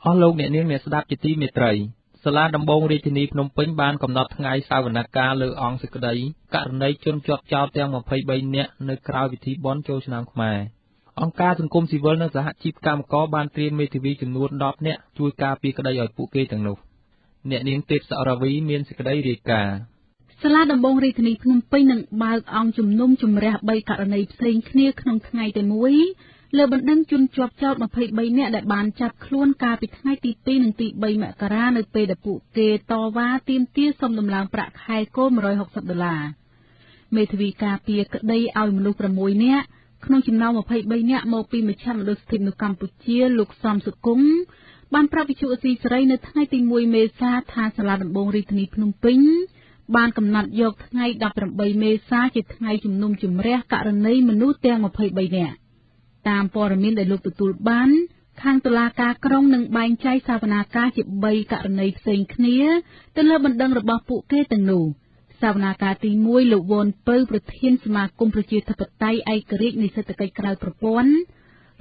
អស់លោកអ្នកនាងអ្នកស្ដាប់ជាទីមេត្រីសាលាដំបងរាជធានីភ្នំពេញបានកំណត់ថ្ងៃសវនកម្មលើអង្គសេចក្តីករណីជនជាប់ចោទទាំង23នាក់នៅក្រៅពិធីបុណ្យចូលឆ្នាំខ្មែរអង្គការសង្គមស៊ីវិលនិងសហជីពកម្មករបានត្រៀមមេធាវីចំនួន10នាក់ជួយការពារក្តីឲ្យពួកគេទាំងនោះអ្នកនាងទេពសរវីមានសេចក្តីរាយការណ៍សាលាដំបងរាជធានីភ្នំពេញនឹងបើកអង្គជំនុំជម្រះ3ករណីផ្សេងគ្នាក្នុងថ្ងៃតែមួយលើបណ្ដឹងជនជាប់ចោទ23នាក់ដែលបានចាប់ខ្លួនកាលពីថ្ងៃទី2និងទី3មករានៅពេលដែលពួកគេតវ៉ាទាមទារសុំដំឡើងប្រាក់ខែគោល$160មេធាវីការពារក្តីឲ្យមនុស្ស6នាក់ក្នុងចំណោម23នាក់មកពីមជ្ឈមណ្ឌលសិទ្ធិមនុស្សកម្ពុជាលោកសំសុគង្គបានប្រាប់វិទ្យុអស៊ីសេរីនៅថ្ងៃទី1មេសាថាសាលាដំបងរាជធានីភ្នំពេញបានកំណត់យកថ្ងៃ18មេសាជាថ្ងៃជំនុំជម្រះករណីមនុស្សទាំង23នាក់តាមព័ត៌មានដែលលោកទទួលបានខាងតុលាការក្រុងនឹងបែងចែកសវនាការជា3ករណីផ្សេងគ្នាទៅលើបណ្ដឹងរបស់ពួកគេទាំងនោះសវនាការទី1លោកវ៉ុនពៅប្រធានសមាគមប្រជាធិបតេយ្យឯករាជ្យនៃសេដ្ឋកិច្ចក្រៅប្រព័ន្ធ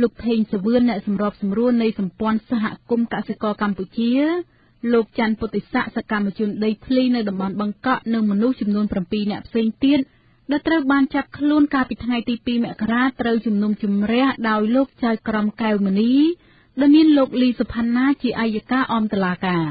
លោកថេងសវឿនអ្នកសម្របសម្រួលនៃសម្ព័ន្ធសហគមន៍កសិករកម្ពុជាលោកច័ន្ទពុទ្ធិស័កសកម្មជនដីធ្លីនៅតំបន់បឹងកក់និងមនុស្សចំនួន7នាក់ផ្សេងទៀតដែលត្រូវបានចាប់ខ្លួនកាលពីថ្ងៃទី2មករាត្រូវជំនុំជម្រះដោយលោកចៅក្រមកែវមនីដែលមានលោកលីសុផាន់ណាជាអัยការអមតុលាការ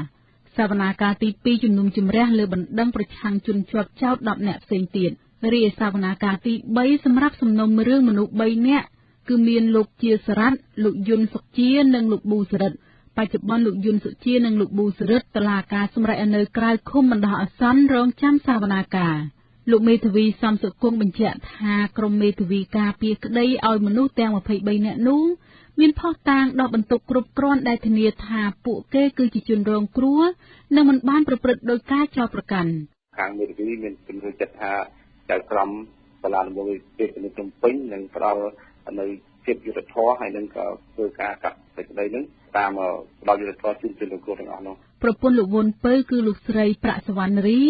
សវនាការទី2ជំនុំជម្រះលើបណ្ដឹងប្រឆាំងជនជាប់ចោទ10នាក់ផ្សេងទៀតរីឯសវនាការទី3សម្រាប់សំណុំរឿងមនុស្ស3នាក់គឺមានលោកជាសរ៉ាត់លោកយុនសុកជានិងលោកប៊ូសរិទ្ធបច្ចុប្បន្នលោកយុនសុជានិងលោកប៊ូសរិទ្ធតុលាការសម្រេចឲ្យនៅក្រៅឃុំបណ្ដោះអាសន្នរងចាំសវនាការលោកមេធាវីសំសុគង្គបញ្ជាក់ថាក្រុមមេធាវីការពារក្តីឲ្យមនុស្សទាំង23នាក់នោះមានភស្តុតាងដកបន្ទុកគ្រប់គ្រាន់ដែលធានាថាពួកគេគឺជាជនរងគ្រោះនិងមិនបានប្រព្រឹត្តដោយការចោទប្រកាន់ខាងមេធាវីមានជំនឿចិត្តថាចៅក្រមសាលាដំបងរាជធានីភ្នំពេញនឹងផ្ដល់នៅភាពយុត្តិធម៌ហើយនឹងក៏ធ្វើការកាត់សេចក្តីនឹងតាមផ្ដល់យុត្តិធម៌ជូនជនរងគ្រោះទាំងអស់នោះប្រពន្ធលោកវ៉ុនពៅគឺលោកស្រីប្រាក់សវណ្ណរី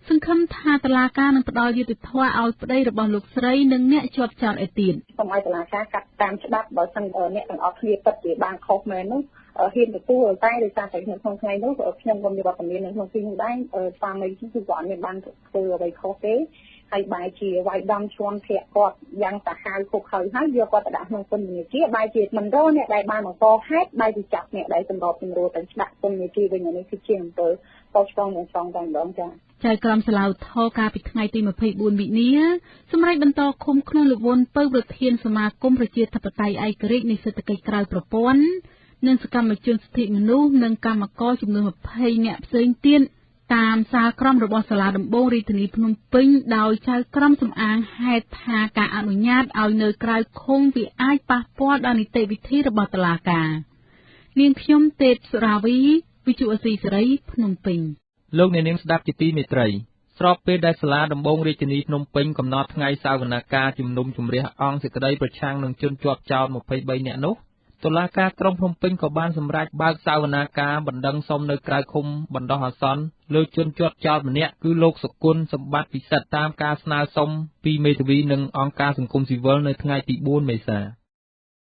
សង្ឃឹមថាតុលាការនឹងផ្ដល់យុត្តិធម៌ឲ្យប្តីរបស់លោកស្រីនិងអ្នកជាប់ចោទឯទៀតសូមឲ្យតុលាការកាត់តាមច្បាប់បើសិនអ្នកទាំងអស់គ្នាពិតជាបានខុសមែននោះហ៊ានទទួលតែដោយសារតែក្នុងថ្ងៃនោះខ្ញុំក៏មានវត្តមាននៅក្នុងទីនោះដែរស្វាមីគឺគាត់មានបានធ្វើអ្វីខុសទេហើយបែរជាវាយដំឈាន់ធាក់គាត់យ៉ាងសាហាវគុកហើយយកគាត់ទៅដាក់ក្នុងពន្ធនាគារបែរជាមិនរកអ្នកដែលបានបង្កហេតុបែរជាចាប់អ្នកដែលសម្របសម្រួលទៅដាក់ពន្ធនាគារវិញនេះគឺជាអំពើខុសឆ្គងនិងឆ្គងតែម្ដងចា៎ចៅក្រមសាឡាវថោកាលពីថ្ងៃទី24មិនិនាសម្រាប់បន្តឃុំខ្លួនលោកវ៉ុនពៅប្រធានសមាគមប្រជាធិបតេយ្យឯករាជ្យនៃសេដ្ឋកិច្ចក្រៅប្រព័ន្ធនិងសកម្មជនសិទ្ធិមនុស្សនិងកម្មករចំនួន20នាក់ផ្សេងទៀតតាមសារក្រមរបស់សាលាដំបងរាជធានីភ្នំពេញដោយចៅក្រមសំអាងហេតុថាការអនុញ្ញាតឲ្យនៅក្រៅឃុំវាអាចប៉ះពាល់ដល់នីតិវិធីរបស់តុលាការនាងខ្ញុំទេពសុរាវីវិទ្យុអស៊ីសេរីភ្នំពេញលោកអ្នកនាងស្ដាប់ជាទីមេត្រីស្របពេលដែលសាលាដំបងរាជធានីភ្នំពេញកំណត់ថ្ងៃសវនកម្មជំនុំជម្រះអង្គសេចក្តីប្រឆាំងនឹងជនជាប់ចោទ23នាក់នោះតុលាការក្រុងភ្នំពេញក៏បានសម្រេចបើកសវនាការបណ្ដឹងសុំនៅក្រៅឃុំបណ្ដោះអាសន្នលើជនជាប់ចោទម្នាក់គឺលោកសុគន្ធសម្បត្តិពិសិដ្ឋតាមការស្នើសុំពីមេធាវីនិងអង្គការសង្គមស៊ីវិលនៅថ្ងៃទី4មេសា